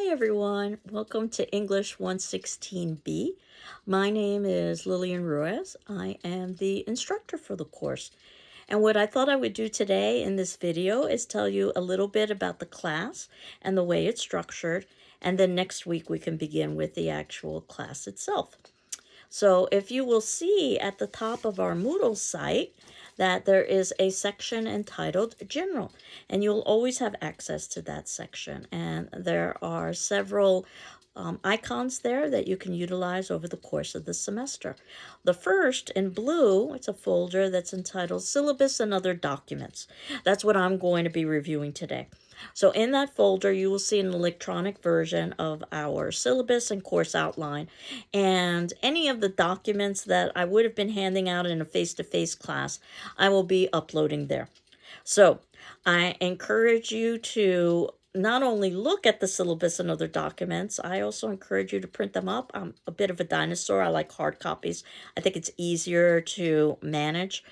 Hi everyone, welcome to English 116B. My name is Lillian Ruiz. I am the instructor for the course. And what I thought I would do today in this video is tell you a little bit about the class and the way it's structured. And then next week we can begin with the actual class itself. So if you will see at the top of our Moodle site that there is a section entitled General, and you'll always have access to that section. And there are several icons there that you can utilize over the course of the semester. The first in blue, it's a folder that's entitled Syllabus and Other Documents. That's what I'm going to be reviewing today. So in that folder, you will see an electronic version of our syllabus and course outline, and any of the documents that I would have been handing out in a face-to-face class, I will be uploading there. So I encourage you to not only look at the syllabus and other documents, I also encourage you to print them up. I'm a bit of a dinosaur. I like hard copies. I think it's easier to manage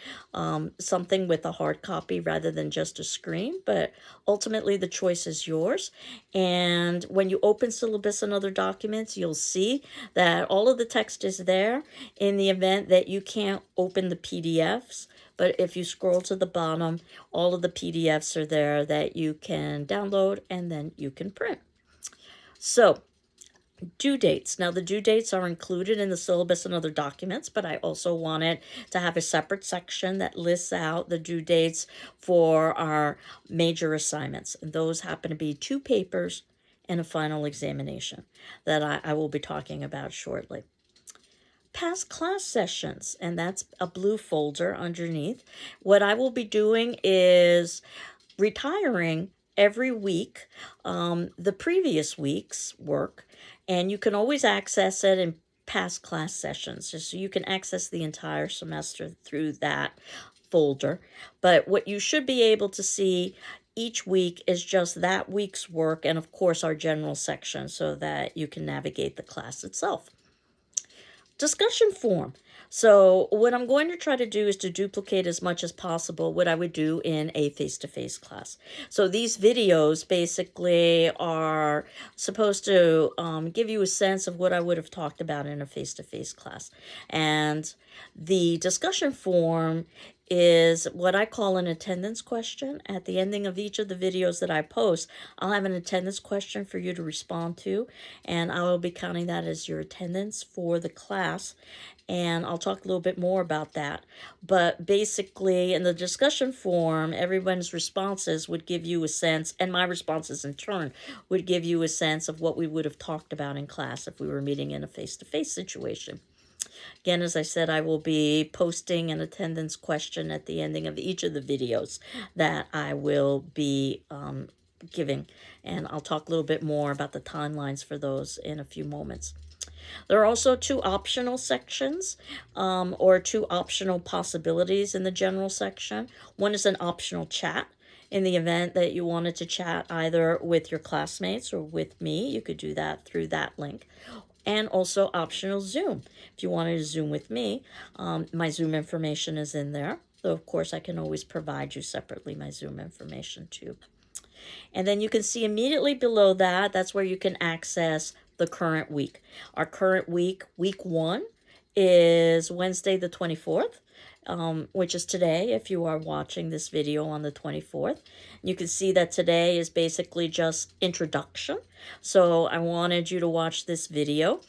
something with a hard copy rather than just a screen, but ultimately the choice is yours. And when you open syllabus and other documents, you'll see that all of the text is there in the event that you can't open the PDFs. But if you scroll to the bottom, all of the PDFs are there that you can download and then you can print. So, due dates. Now, the due dates are included in the syllabus and other documents, but I also wanted to have a separate section that lists out the due dates for our major assignments. And those happen to be 2 papers and a final examination that I will be talking about shortly. Past class sessions, and that's a blue folder underneath. What I will be doing is retiring every week the previous week's work, and you can always access it in past class sessions, just so you can access the entire semester through that folder. But what you should be able to see each week is just that week's work, and of course our general section, so that you can navigate the class itself. Discussion forum. So what I'm going to try to do is to duplicate as much as possible what I would do in a face-to-face class. So these videos basically are supposed to give you a sense of what I would have talked about in a face-to-face class. And the discussion forum is what I call an attendance question. At the ending of each of the videos that I post, I'll have an attendance question for you to respond to, and I will be counting that as your attendance for the class, and I'll talk a little bit more about that. But basically, in the discussion forum, everyone's responses would give you a sense, and my responses in turn would give you a sense of what we would have talked about in class if we were meeting in a face-to-face situation. Again, as I said, I will be posting an attendance question at the ending of each of the videos that I will be giving, and I'll talk a little bit more about the timelines for those in a few moments. There are also 2 optional sections or 2 optional possibilities in the general section. One is an optional chat. In the event that you wanted to chat either with your classmates or with me, you could do that through that link. And also optional Zoom. If you wanted to Zoom with me, my Zoom information is in there. Though, of course, I can always provide you separately my Zoom information too. And then you can see immediately below that, that's where you can access the current week. Our current week, week 1, is Wednesday the 24th. Which is today if you are watching this video on the 24th. You can see that today is basically just introduction. So I wanted you to watch this video.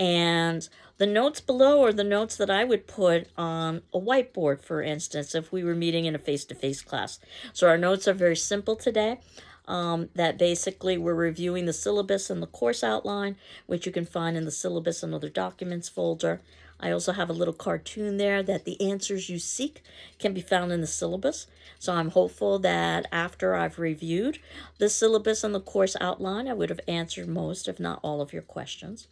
And the notes below are the notes that I would put on a whiteboard, for instance, if we were meeting in a face-to-face class. So our notes are very simple today. That basically we're reviewing the syllabus and the course outline, which you can find in the syllabus and other documents folder. I also have a little cartoon there that the answers you seek can be found in the syllabus. So I'm hopeful that after I've reviewed the syllabus and the course outline, I would have answered most, if not all, of your questions.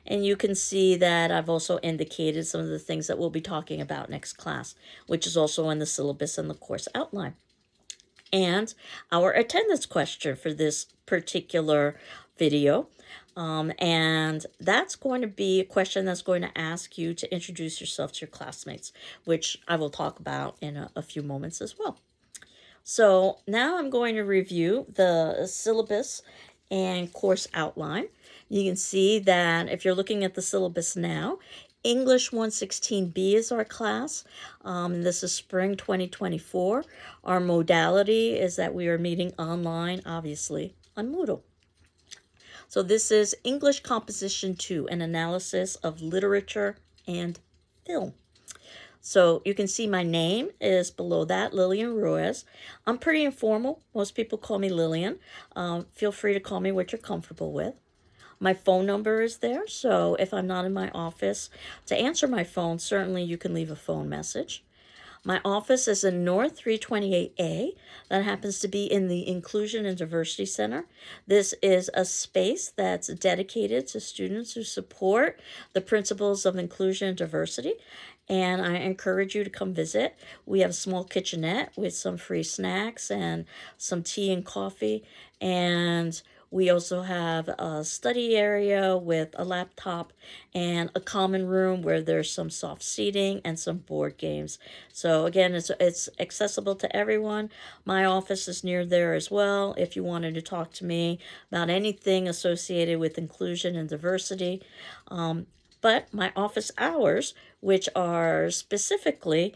And you can see that I've also indicated some of the things that we'll be talking about next class, which is also in the syllabus and the course outline. And our attendance question for this particular video. And that's going to be a question that's going to ask you to introduce yourself to your classmates, which I will talk about in a few moments as well. So now I'm going to review the syllabus and course outline. You can see that if you're looking at the syllabus now, English 116B is our class. This is spring 2024. Our modality is that we are meeting online, obviously, on Moodle. So this is English Composition 2, an analysis of literature and film. So you can see my name is below that, Lillian Ruiz. I'm pretty informal. Most people call me Lillian. Feel free to call me what you're comfortable with. My phone number is there, so if I'm not in my office to answer my phone, certainly you can leave a phone message. My office is in North 328A. That happens to be in the Inclusion and Diversity Center. This is a space that's dedicated to students who support the principles of inclusion and diversity. And I encourage you to come visit. We have a small kitchenette with some free snacks and some tea and coffee. And we also have a study area with a laptop and a common room where there's some soft seating and some board games. So again, it's accessible to everyone. My office is near there as well if you wanted to talk to me about anything associated with inclusion and diversity. But my office hours, which are specifically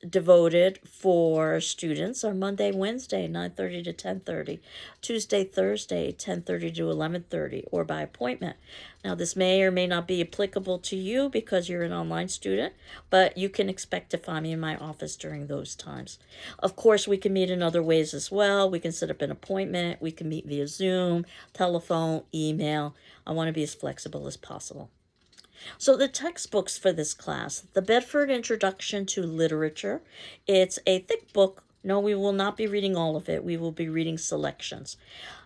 devoted for students, are Monday, Wednesday, 9:30 to 10:30, Tuesday, Thursday, 10:30 to 11:30, or by appointment. Now, this may or may not be applicable to you because you're an online student, but you can expect to find me in my office during those times. Of course, we can meet in other ways as well. We can set up an appointment. We can meet via Zoom, telephone, email. I want to be as flexible as possible. So the textbooks for this class, the Bedford Introduction to Literature. It's a thick book. No, we will not be reading all of it. We will be reading selections.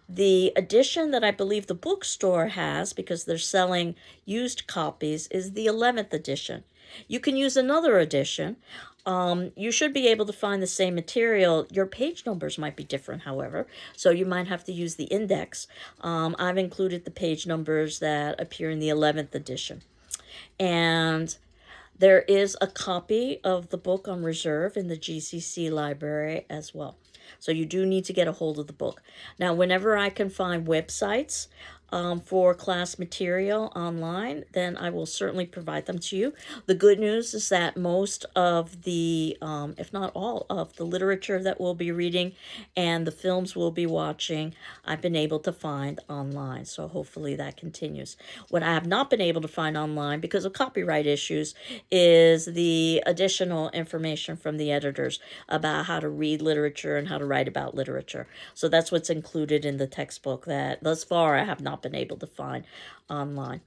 The edition that I believe the bookstore has, because they're selling used copies, is the 11th edition. You can use another edition. You should be able to find the same material. Your page numbers might be different, however, so you might have to use the index. I've included the page numbers that appear in the 11th edition. And there is a copy of the book on reserve in the GCC library as well. So you do need to get a hold of the book. Now, whenever I can find websites for class material online, then I will certainly provide them to you. The good news is that most of the, if not all of the literature that we'll be reading and the films we'll be watching, I've been able to find online. So hopefully that continues. What I have not been able to find online because of copyright issues is the additional information from the editors about how to read literature and how to write about literature. So that's what's included in the textbook that thus far I have not been able to find online.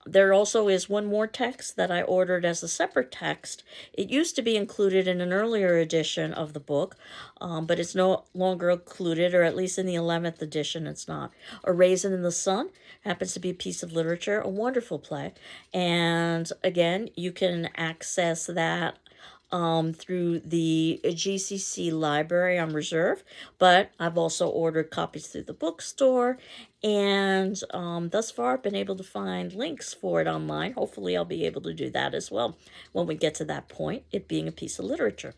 There also is one more text that I ordered as a separate text. It used to be included in an earlier edition of the book, but it's no longer included, or at least in the 11th edition it's not. A Raisin in the Sun happens to be a piece of literature, a wonderful play. And again, you can access that through the GCC library on reserve, but I've also ordered copies through the bookstore, and thus far I've been able to find links for it online. Hopefully I'll be able to do that as well when we get to that point, it being a piece of literature.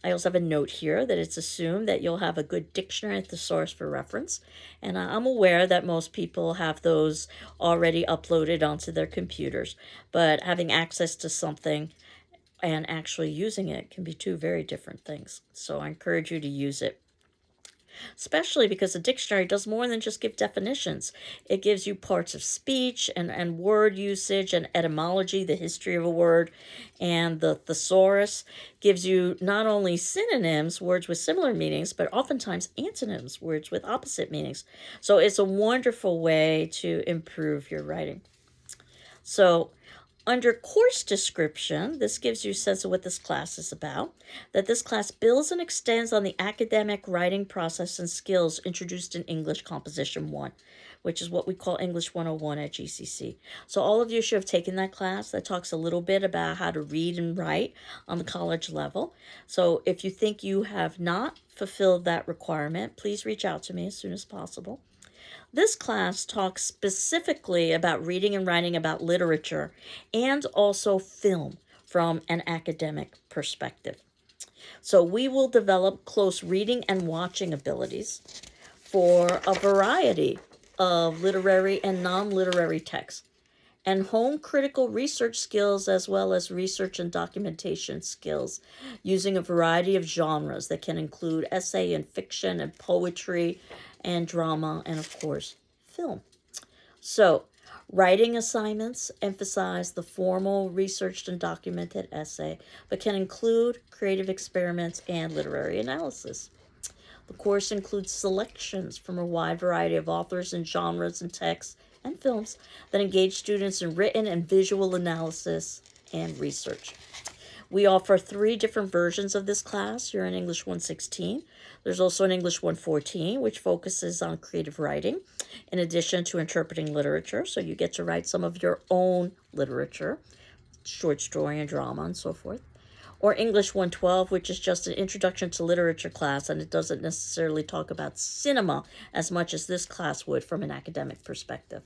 I also have a note here that it's assumed that you'll have a good dictionary thesaurus for reference, and I'm aware that most people have those already uploaded onto their computers, but having access to something and actually using it can be two very different things. So I encourage you to use it, especially because a dictionary does more than just give definitions. It gives you parts of speech and word usage and etymology, the history of a word, and the thesaurus gives you not only synonyms, words with similar meanings, but oftentimes antonyms, words with opposite meanings. So it's a wonderful way to improve your writing. So under course description, this gives you a sense of what this class is about, that this class builds and extends on the academic writing process and skills introduced in English Composition 1, which is what we call English 101 at GCC. So all of you should have taken that class that talks a little bit about how to read and write on the college level. So if you think you have not fulfilled that requirement, please reach out to me as soon as possible. This class talks specifically about reading and writing about literature and also film from an academic perspective. So we will develop close reading and watching abilities for a variety of literary and non-literary texts, and hone critical research skills as well as research and documentation skills using a variety of genres that can include essay and fiction and poetry and drama and, of course, film. So, writing assignments emphasize the formal, researched, and documented essay, but can include creative experiments and literary analysis. The course includes selections from a wide variety of authors and genres and texts and films that engage students in written and visual analysis and research. We offer 3 different versions of this class. You're in English 116. There's also an English 114, which focuses on creative writing, in addition to interpreting literature. So you get to write some of your own literature, short story and drama and so forth. Or English 112, which is just an introduction to literature class, and it doesn't necessarily talk about cinema as much as this class would from an academic perspective.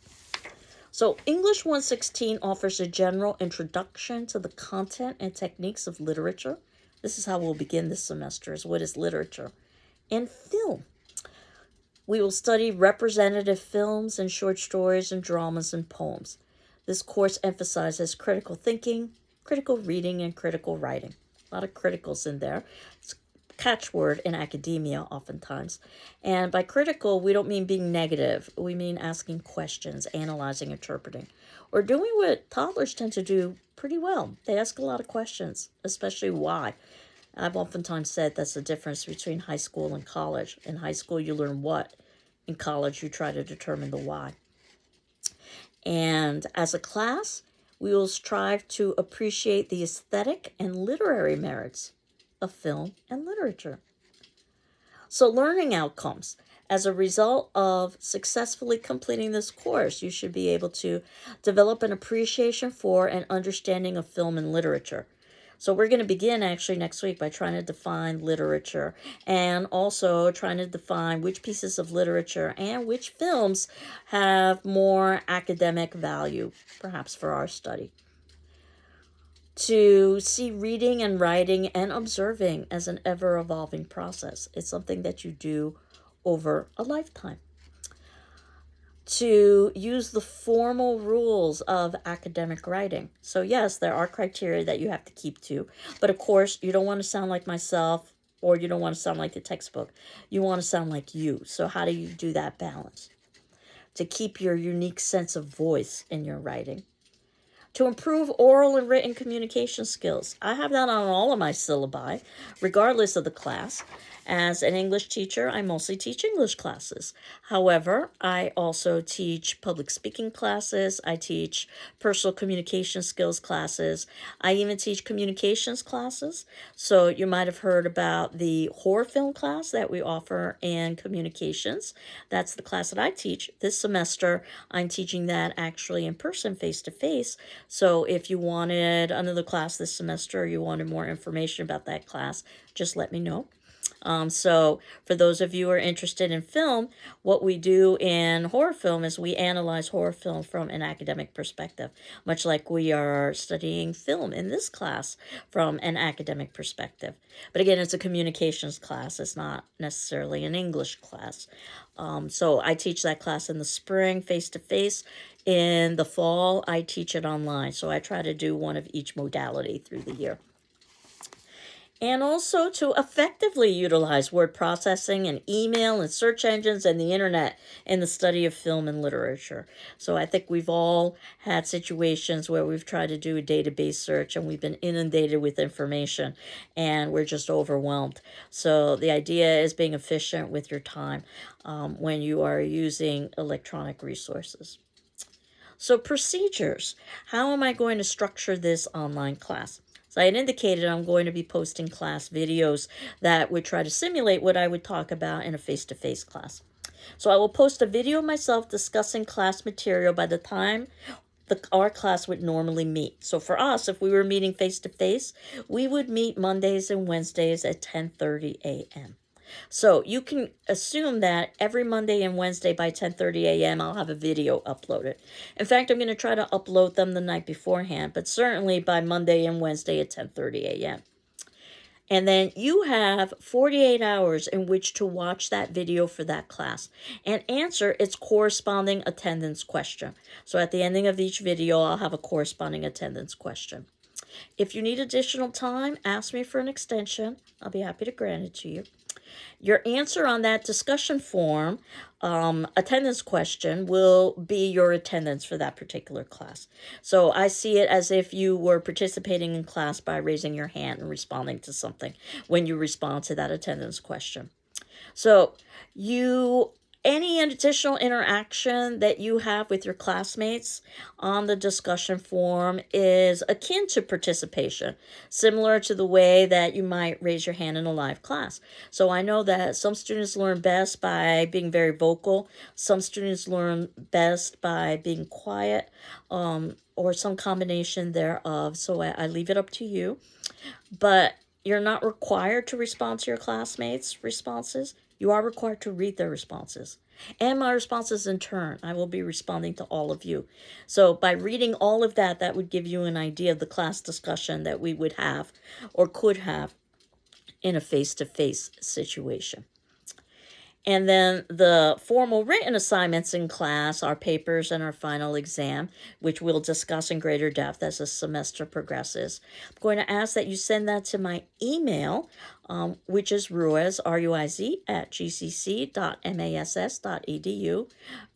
So English 116 offers a general introduction to the content and techniques of literature. This is how we'll begin this semester, is what is literature. And film. We will study representative films and short stories and dramas and poems. This course emphasizes critical thinking, critical reading, and critical writing. A lot of criticals in there. It's a catchword in academia oftentimes. And by critical, we don't mean being negative. We mean asking questions, analyzing, interpreting, or doing what toddlers tend to do pretty well. They ask a lot of questions, especially why. I've oftentimes said that's the difference between high school and college. In high school, you learn what. In college, you try to determine the why. And as a class, we will strive to appreciate the aesthetic and literary merits of film and literature. So, learning outcomes. As a result of successfully completing this course, you should be able to develop an appreciation for and understanding of film and literature. So we're going to begin actually next week by trying to define literature, and also trying to define which pieces of literature and which films have more academic value, perhaps for our study. To see reading and writing and observing as an ever-evolving process. It's something that you do over a lifetime. To use the formal rules of academic writing. So yes, there are criteria that you have to keep to, but of course you don't want to sound like myself, or you don't want to sound like the textbook. You want to sound like you. So how do you do that balance? To keep your unique sense of voice in your writing. To improve oral and written communication skills. I have that on all of my syllabi, regardless of the class. As an English teacher, I mostly teach English classes. However, I also teach public speaking classes. I teach personal communication skills classes. I even teach communications classes. So you might have heard about the horror film class that we offer in communications. That's the class that I teach. This semester, I'm teaching that actually in person, face-to-face. So if you wanted another class this semester, or you wanted more information about that class, just let me know. So for those of you who are interested in film, what we do in horror film is we analyze horror film from an academic perspective, much like we are studying film in this class from an academic perspective. But again, it's a communications class. It's not necessarily an English class. So I teach that class in the spring, face-to-face. In the fall, I teach it online. So I try to do one of each modality through the year. And also to effectively utilize word processing and email and search engines and the internet in the study of film and literature. So I think we've all had situations where we've tried to do a database search and we've been inundated with information and we're just overwhelmed. So the idea is being efficient with your time when you are using electronic resources. So procedures. How am I going to structure this online class? So I had indicated I'm going to be posting class videos that would try to simulate what I would talk about in a face-to-face class. So I will post a video of myself discussing class material by the time our class would normally meet. So for us, if we were meeting face-to-face, we would meet Mondays and Wednesdays at 10:30 a.m. So you can assume that every Monday and Wednesday by 10:30 a.m. I'll have a video uploaded. In fact, I'm going to try to upload them the night beforehand, but certainly by Monday and Wednesday at 10:30 a.m. And then you have 48 hours in which to watch that video for that class and answer its corresponding attendance question. So at the ending of each video, I'll have a corresponding attendance question. If you need additional time, ask me for an extension. I'll be happy to grant it to you. Your answer on that discussion form, attendance question, will be your attendance for that particular class. So I see it as if you were participating in class by raising your hand and responding to something when you respond to that attendance question. So any additional interaction that you have with your classmates on the discussion forum is akin to participation, similar to the way that you might raise your hand in a live class. So I know that some students learn best by being very vocal. Some students learn best by being quiet, or some combination thereof. So I leave it up to you. But you're not required to respond to your classmates' responses. You are required to read their responses. And my responses in turn, I will be responding to all of you. So by reading all of that, that would give you an idea of the class discussion that we would have or could have in a face-to-face situation. And then the formal written assignments in class are papers and our final exam, which we'll discuss in greater depth as the semester progresses. I'm going to ask that you send that to my email, which is Ruiz, R-U-I-Z, @gcc.mass.edu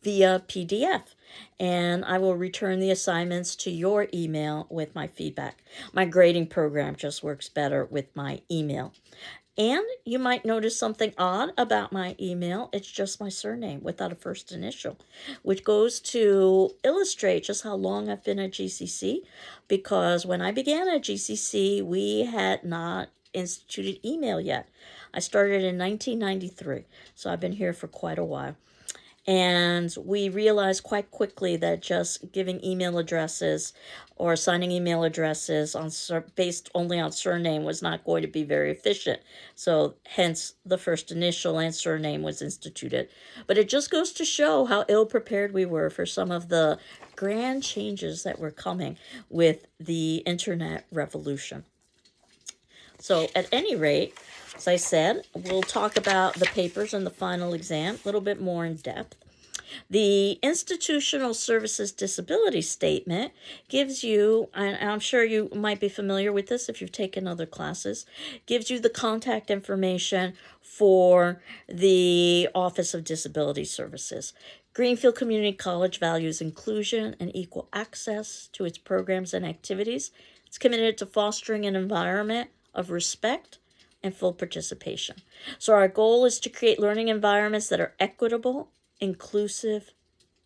via PDF. And I will return the assignments to your email with my feedback. My grading program just works better with my email. And you might notice something odd about my email. It's just my surname without a first initial, which goes to illustrate just how long I've been at GCC, because when I began at GCC, we had not instituted email yet. I started in 1993, so I've been here for quite a while. And we realized quite quickly that just giving email addresses or assigning email addresses based only on surname was not going to be very efficient. So hence the first initial and surname was instituted. But it just goes to show how ill-prepared we were for some of the grand changes that were coming with the internet revolution. So at any rate, as I said, we'll talk about the papers and the final exam a little bit more in depth. The Institutional Services Disability Statement gives you, and I'm sure you might be familiar with this if you've taken other classes, gives you the contact information for the Office of Disability Services. Greenfield Community College values inclusion and equal access to its programs and activities. It's committed to fostering an environment of respect and full participation. So our goal is to create learning environments that are equitable, inclusive,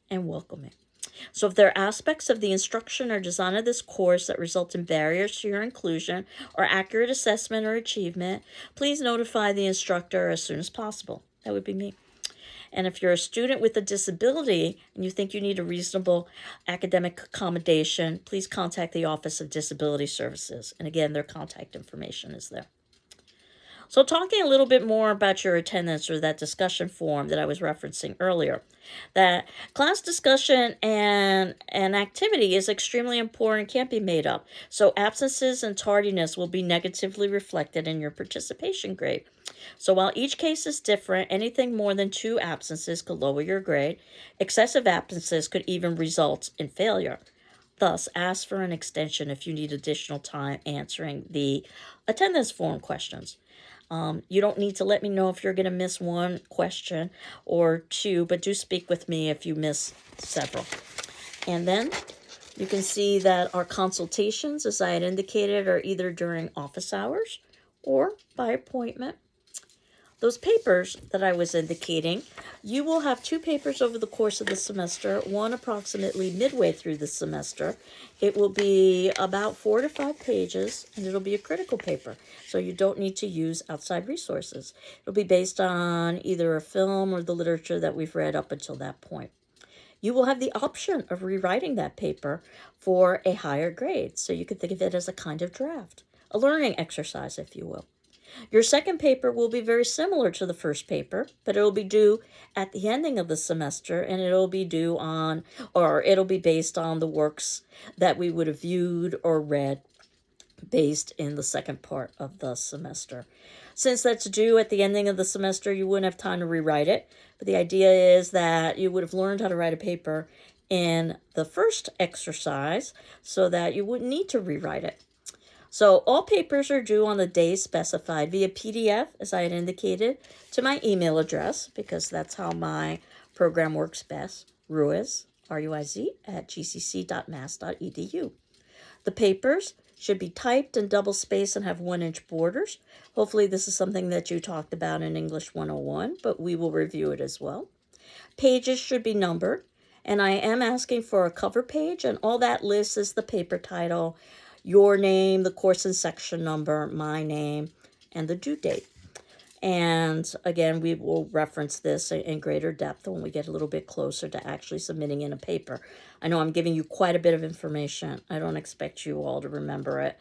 and welcoming. So if there are aspects of the instruction or design of this course that result in barriers to your inclusion or accurate assessment or achievement, please notify the instructor as soon as possible. That would be me. And if you're a student with a disability and you think you need a reasonable academic accommodation, please contact the Office of Disability Services. And again, their contact information is there. So talking a little bit more about your attendance or that discussion form that I was referencing earlier, that class discussion and activity is extremely important and can't be made up. So absences and tardiness will be negatively reflected in your participation grade. So while each case is different, anything more than 2 absences could lower your grade. Excessive absences could even result in failure. Thus, ask for an extension if you need additional time answering the attendance form questions. You don't need to let me know if you're going to miss 1 question or 2, but do speak with me if you miss several. And then you can see that our consultations, as I had indicated, are either during office hours or by appointment. Those papers that I was indicating, you will have 2 papers over the course of the semester, one approximately midway through the semester. It will be about 4 to 5 pages, and it'll be a critical paper, so you don't need to use outside resources. It'll be based on either a film or the literature that we've read up until that point. You will have the option of rewriting that paper for a higher grade, so you can think of it as a kind of draft, a learning exercise, if you will. Your second paper will be very similar to the first paper, but it will be due at the ending of the semester, and it'll be based on the works that we would have viewed or read based in the second part of the semester. Since that's due at the ending of the semester, you wouldn't have time to rewrite it. But the idea is that you would have learned how to write a paper in the first exercise so that you wouldn't need to rewrite it. So all papers are due on the day specified via PDF, as I had indicated, to my email address, because that's how my program works best, Ruiz, R-U-I-Z, at gcc.mass.edu. The papers should be typed and double-spaced and have 1-inch borders. Hopefully this is something that you talked about in English 101, but we will review it as well. Pages should be numbered, and I am asking for a cover page, and all that lists is the paper title, your name, the course and section number, my name, and the due date. And again, we will reference this in greater depth when we get a little bit closer to actually submitting in a paper. I know I'm giving you quite a bit of information. I don't expect you all to remember it.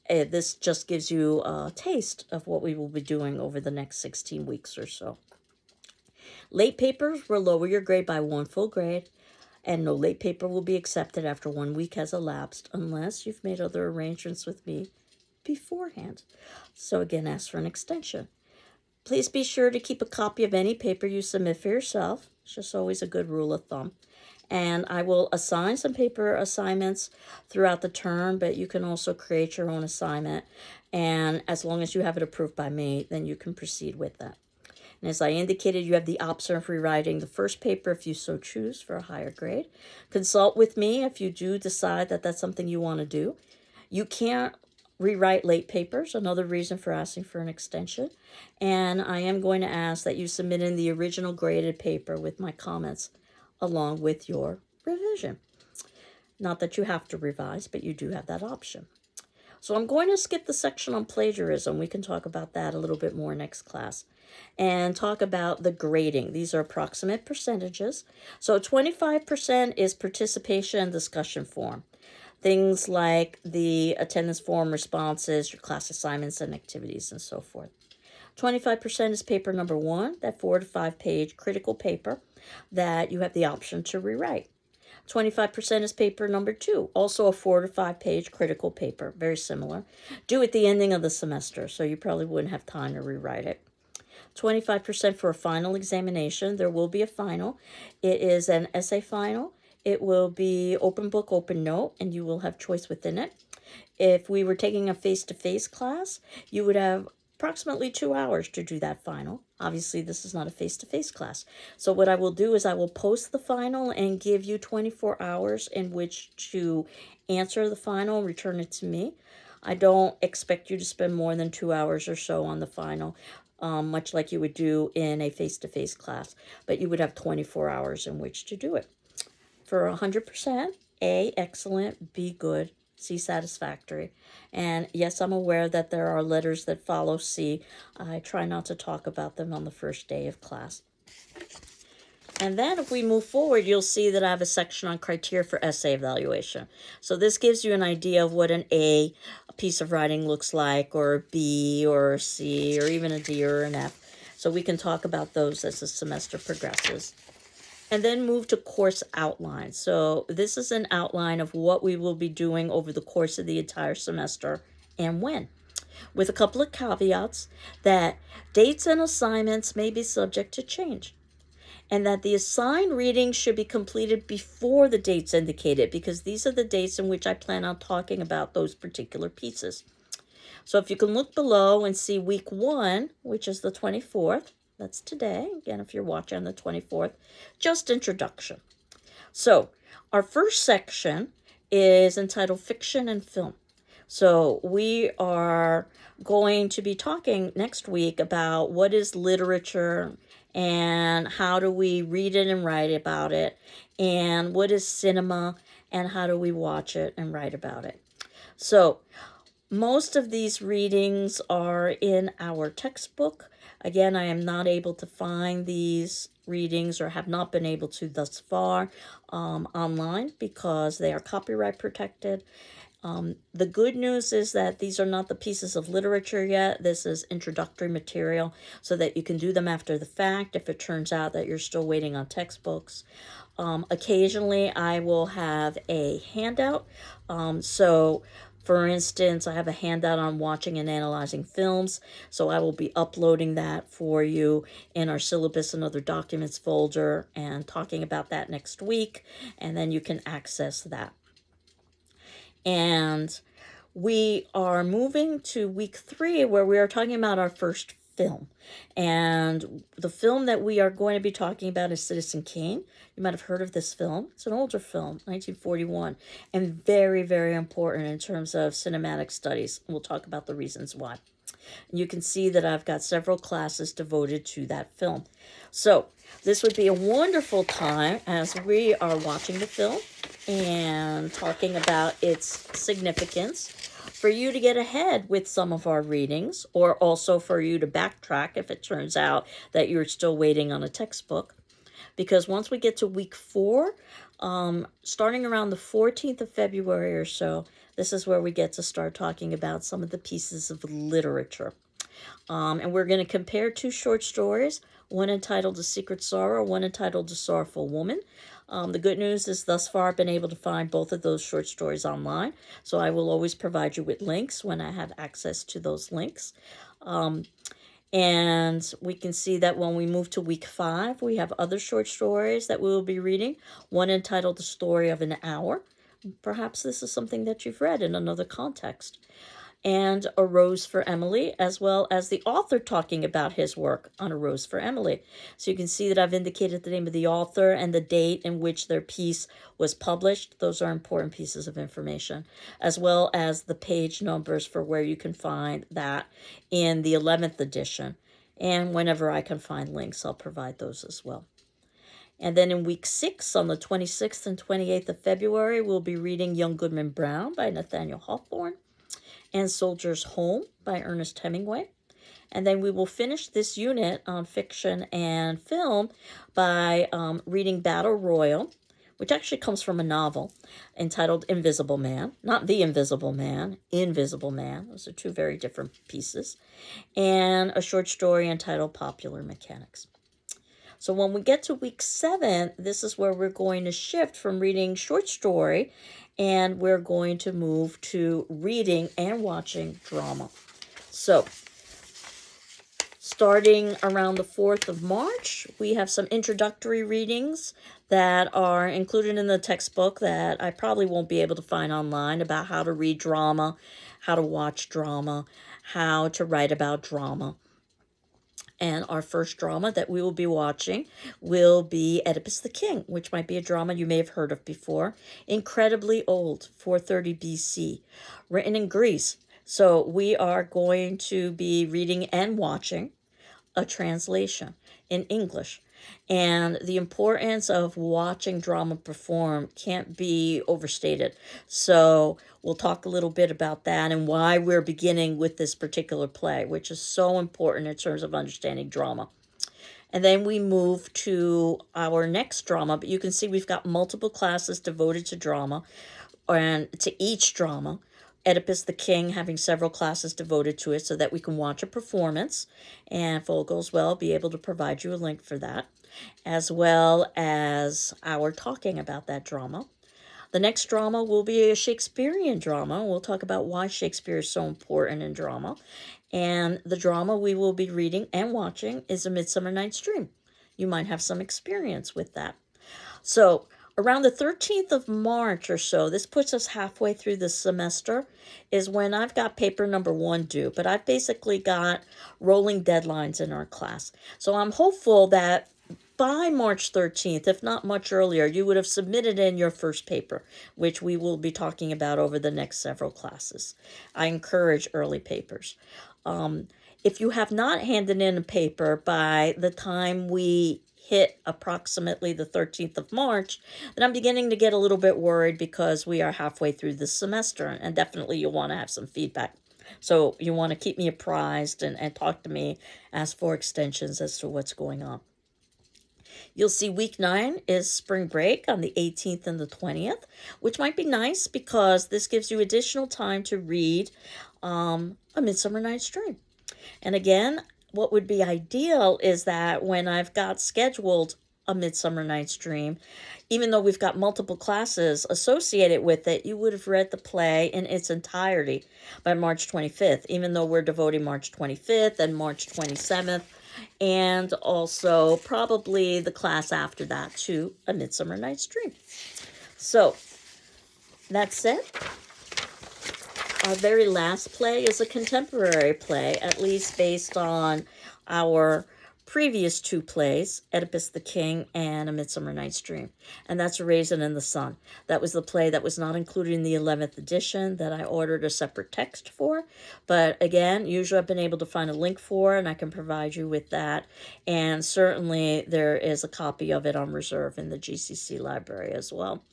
This just gives you a taste of what we will be doing over the next 16 weeks or so. Late papers will lower your grade by 1 full grade, and no late paper will be accepted after 1 week has elapsed unless you've made other arrangements with me beforehand. So again, ask for an extension. Please be sure to keep a copy of any paper you submit for yourself. It's just always a good rule of thumb. And I will assign some paper assignments throughout the term, but you can also create your own assignment. And as long as you have it approved by me, then you can proceed with that. And as I indicated, you have the option of rewriting the first paper if you so choose for a higher grade. Consult with me if you do decide that that's something you want to do. You can't rewrite late papers, another reason for asking for an extension. And I am going to ask that you submit in the original graded paper with my comments along with your revision. Not that you have to revise, but you do have that option. So I'm going to skip the section on plagiarism. We can talk about that a little bit more next class. And talk about the grading. These are approximate percentages. So 25% is participation and discussion form. Things like the attendance form responses, your class assignments and activities, and so forth. 25% is paper number 1, that 4 to 5 page critical paper that you have the option to rewrite. 25% is paper number 2, also a 4 to 5 page critical paper, very similar, due at the ending of the semester, so you probably wouldn't have time to rewrite it. 25% for a final examination. There will be a final. It is an essay final. It will be open book, open note, and you will have choice within it. If we were taking a face-to-face class, you would have approximately 2 hours to do that final. Obviously, this is not a face-to-face class. So what I will do is I will post the final and give you 24 hours in which to answer the final, return it to me. I don't expect you to spend more than 2 hours or so on the final, much like you would do in a face-to-face class, but you would have 24 hours in which to do it. For 100%, A, excellent, B, good, C, satisfactory. And yes, I'm aware that there are letters that follow C. I try not to talk about them on the first day of class. And then if we move forward, you'll see that I have a section on criteria for essay evaluation. So this gives you an idea of what an A piece of writing looks like, or a B, or a C, or even a D or an F. So we can talk about those as the semester progresses. And then move to course outline. So this is an outline of what we will be doing over the course of the entire semester and when, with a couple of caveats that dates and assignments may be subject to change, and that the assigned readings should be completed before the dates indicated, because these are the dates in which I plan on talking about those particular pieces. So if you can look below and see week 1, which is the 24th, that's today, again, if you're watching on the 24th, just introduction. So our first section is entitled Fiction and Film. So we are going to be talking next week about what is literature and how do we read it and write about it, and what is cinema and how do we watch it and write about it. So most of these readings are in our textbook. Again, I am not able to find these readings, or have not been able to thus far, online, because they are copyright protected. The good news is that these are not the pieces of literature yet. This is introductory material so that you can do them after the fact if it turns out that you're still waiting on textbooks. Occasionally, I will have a handout. So For instance, I have a handout on watching and analyzing films, so I will be uploading that for you in our syllabus and other documents folder and talking about that next week, and then you can access that. And we are moving to week 3, where we are talking about our first film. And the film that we are going to be talking about is Citizen Kane. You might have heard of this film. It's an older film, 1941, and very, very important in terms of cinematic studies. We'll talk about the reasons why. You can see that I've got several classes devoted to that film. So this would be a wonderful time as we are watching the film and talking about its significance for you to get ahead with some of our readings, or also for you to backtrack if it turns out that you're still waiting on a textbook. Because once we get to week 4, starting around the 14th of February or so, this is where we get to start talking about some of the pieces of literature. And we're going to compare 2 short stories, one entitled A Secret Sorrow, one entitled A Sorrowful Woman. The good news is thus far I've been able to find both of those short stories online, so I will always provide you with links when I have access to those links. And we can see that when we move to week 5, we have other short stories that we will be reading, one entitled The Story of an Hour. Perhaps this is something that you've read in another context. And A Rose for Emily, as well as the author talking about his work on A Rose for Emily. So you can see that I've indicated the name of the author and the date in which their piece was published. Those are important pieces of information, as well as the page numbers for where you can find that in the 11th edition. And whenever I can find links, I'll provide those as well. And then in week 6, on the 26th and 28th of February, we'll be reading Young Goodman Brown by Nathaniel Hawthorne and Soldier's Home by Ernest Hemingway. And then we will finish this unit on fiction and film by reading Battle Royal, which actually comes from a novel entitled Invisible Man. Not The Invisible Man, Invisible Man. Those are 2 very different pieces. And a short story entitled Popular Mechanics. So when we get to week 7, this is where we're going to shift from reading short story, and we're going to move to reading and watching drama. So starting around the 4th of March, we have some introductory readings that are included in the textbook that I probably won't be able to find online, about how to read drama, how to watch drama, how to write about drama. And our first drama that we will be watching will be Oedipus the King, which might be a drama you may have heard of before. Incredibly old, 430 BC, written in Greece. So we are going to be reading and watching a translation in English. And the importance of watching drama perform can't be overstated. So we'll talk a little bit about that and why we're beginning with this particular play, which is so important in terms of understanding drama. And then we move to our next drama, but you can see we've got multiple classes devoted to drama, and to each drama. Oedipus the King having several classes devoted to it so that we can watch a performance, and if all goes well, I'll be able to provide you a link for that, as well as our talking about that drama. The next drama will be a Shakespearean drama. We'll talk about why Shakespeare is so important in drama. And the drama we will be reading and watching is A Midsummer Night's Dream. You might have some experience with that. So around the 13th of March or so, this puts us halfway through the semester, is when I've got paper number 1 due. But I've basically got rolling deadlines in our class. So I'm hopeful that by March 13th, if not much earlier, you would have submitted in your first paper, which we will be talking about over the next several classes. I encourage early papers. If you have not handed in a paper by the time we hit approximately the 13th of March, then I'm beginning to get a little bit worried, because we are halfway through the semester, and definitely you'll want to have some feedback. So you want to keep me apprised and talk to me, ask for extensions as to what's going on. You'll see week 9 is spring break on the 18th and the 20th, which might be nice because this gives you additional time to read A Midsummer Night's Dream. And again, what would be ideal is that when I've got scheduled A Midsummer Night's Dream. Even though we've got multiple classes associated with it, you would have read the play in its entirety by March 25th, even though we're devoting March 25th and March 27th, and also probably the class after that to A Midsummer Night's Dream. So, that said, our very last play is a contemporary play, at least based on our previous two plays, Oedipus the King and A Midsummer Night's Dream. And that's A Raisin in the Sun. That was the play that was not included in the 11th edition that I ordered a separate text for. But again, usually I've been able to find a link for, and I can provide you with that. And certainly there is a copy of it on reserve in the GCC library as well.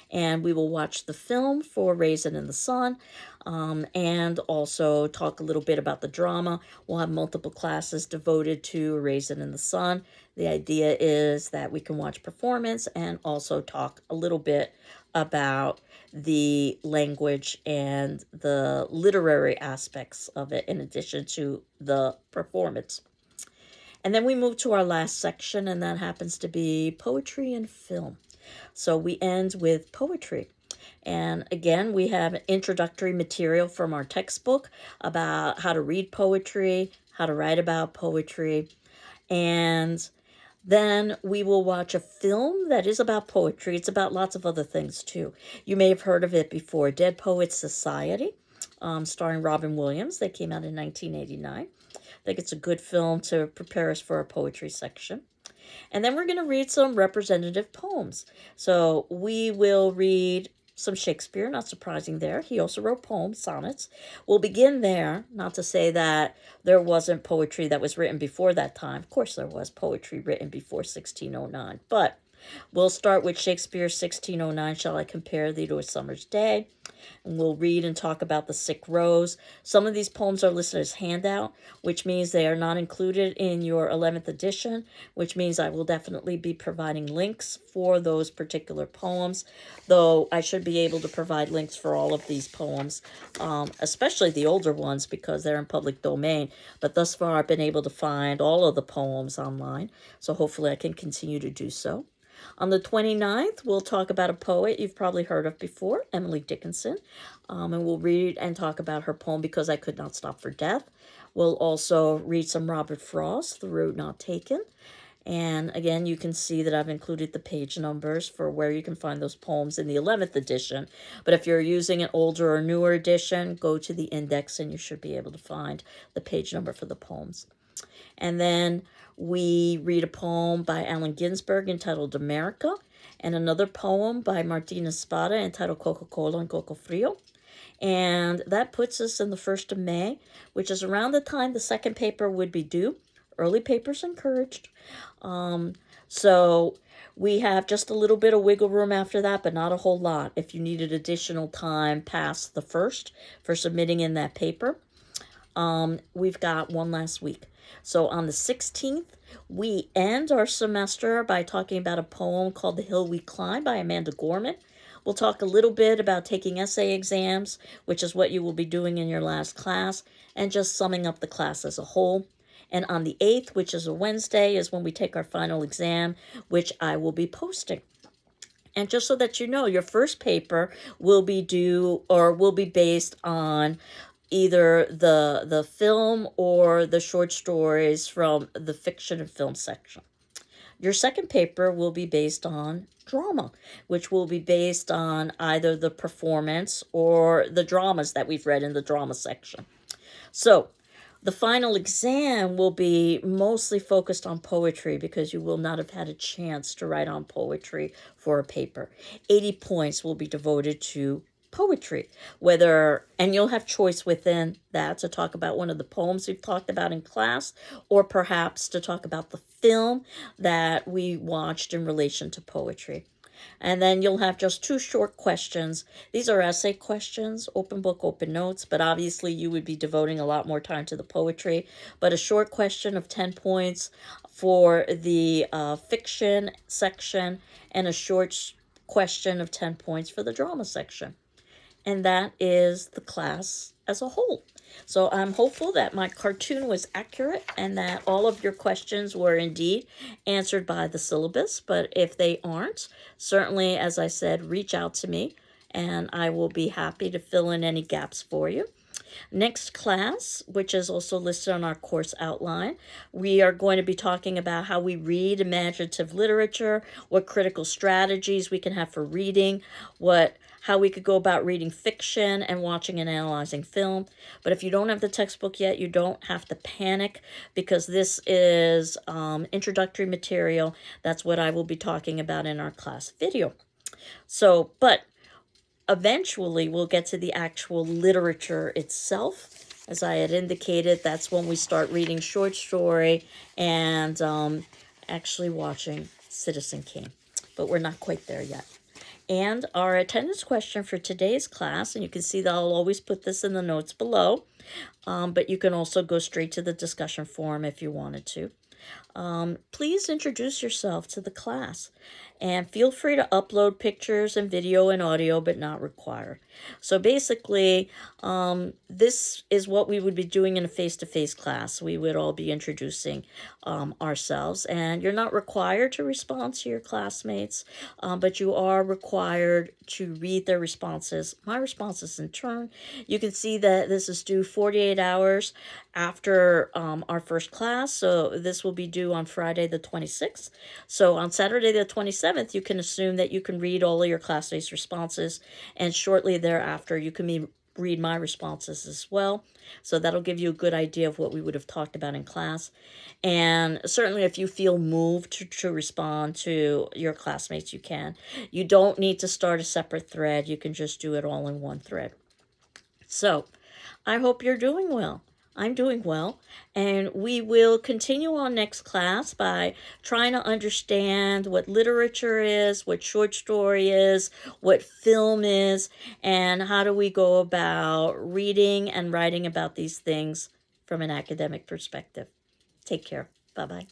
And we will watch the film for Raisin in the Sun, and also talk a little bit about the drama. We'll have multiple classes devoted to Raisin in the Sun. The idea is that we can watch performance and also talk a little bit about the language and the literary aspects of it in addition to the performance. And then we move to our last section, and that happens to be poetry and film. So we end with poetry. And again, we have introductory material from our textbook about how to read poetry, how to write about poetry. And then we will watch a film that is about poetry. It's about lots of other things too. You may have heard of it before, Dead Poets Society, starring Robin Williams. They came out in 1989. I think it's a good film to prepare us for our poetry section. And then we're going to read some representative poems. So we will read some Shakespeare, not surprising there. He also wrote poems, sonnets. We'll begin there, not to say that there wasn't poetry that was written before that time. Of course there was poetry written before 1609. But we'll start with Shakespeare, 1609, Shall I Compare Thee to a Summer's Day? And we'll read and talk about the sick rose. Some of these poems are listed as handout, which means they are not included in your 11th edition, which means I will definitely be providing links for those particular poems, though I should be able to provide links for all of these poems, especially the older ones because they're in public domain. But thus far, I've been able to find all of the poems online, so hopefully I can continue to do so. On the 29th, we'll talk about a poet you've probably heard of before, Emily Dickinson, and we'll read and talk about her poem, Because I Could Not Stop for Death. We'll also read some Robert Frost, The Road Not Taken, and again, you can see that I've included the page numbers for where you can find those poems in the 11th edition, but if you're using an older or newer edition, go to the index and you should be able to find the page number for the poems. And then we read a poem by Allen Ginsberg entitled America, and another poem by Martina Spada entitled Coca-Cola and Coco Frio. And that puts us in the 1st of May, which is around the time the second paper would be due. Early papers encouraged. So we have just a little bit of wiggle room after that, but not a whole lot if you needed additional time past the 1st for submitting in that paper. We've got one last week. So on the 16th, we end our semester by talking about a poem called The Hill We Climb by Amanda Gorman. We'll talk a little bit about taking essay exams, which is what you will be doing in your last class, and just summing up the class as a whole. And on the 8th, which is a Wednesday, is when we take our final exam, which I will be posting. And just so that you know, your first paper will be due or will be based on either the film or the short stories from the fiction and film section. Your second paper will be based on drama, which will be based on either the performance or the dramas that we've read in the drama section. So the final exam will be mostly focused on poetry because you will not have had a chance to write on poetry for a paper. 80 points will be devoted to poetry, and you'll have choice within that to talk about one of the poems we've talked about in class, or perhaps to talk about the film that we watched in relation to poetry. And then you'll have just 2 short questions. These are essay questions, open book, open notes, but obviously you would be devoting a lot more time to the poetry. But a short question of 10 points for the fiction section, and a short question of 10 points for the drama section. And that is the class as a whole. So I'm hopeful that my cartoon was accurate and that all of your questions were indeed answered by the syllabus. But if they aren't, certainly, as I said, reach out to me and I will be happy to fill in any gaps for you. Next class, which is also listed on our course outline, we are going to be talking about how we read imaginative literature, what critical strategies we can have for reading, how we could go about reading fiction and watching and analyzing film. But if you don't have the textbook yet, you don't have to panic because this is introductory material. That's what I will be talking about in our class video. So, but eventually we'll get to the actual literature itself. As I had indicated, that's when we start reading short story and actually watching Citizen Kane. But we're not quite there yet. And our attendance question for today's class, and you can see that I'll always put this in the notes below, but you can also go straight to the discussion forum if you wanted to. Please introduce yourself to the class and feel free to upload pictures and video and audio, but not required. So basically, this is what we would be doing in a face-to-face class. We would all be introducing ourselves, and you're not required to respond to your classmates, but you are required to read their responses, my responses in turn. You can see that this is due 48 hours after our first class, so this will be due on Friday the 26th. So on Saturday the 27th, you can assume that you can read all of your classmates' responses, and shortly thereafter you can read my responses as well. So that'll give you a good idea of what we would have talked about in class. And certainly if you feel moved to respond to your classmates, you can. You don't need to start a separate thread. You can just do it all in one thread. So I hope you're doing well. I'm doing well, and we will continue on next class by trying to understand what literature is, what short story is, what film is, and how do we go about reading and writing about these things from an academic perspective. Take care. Bye-bye.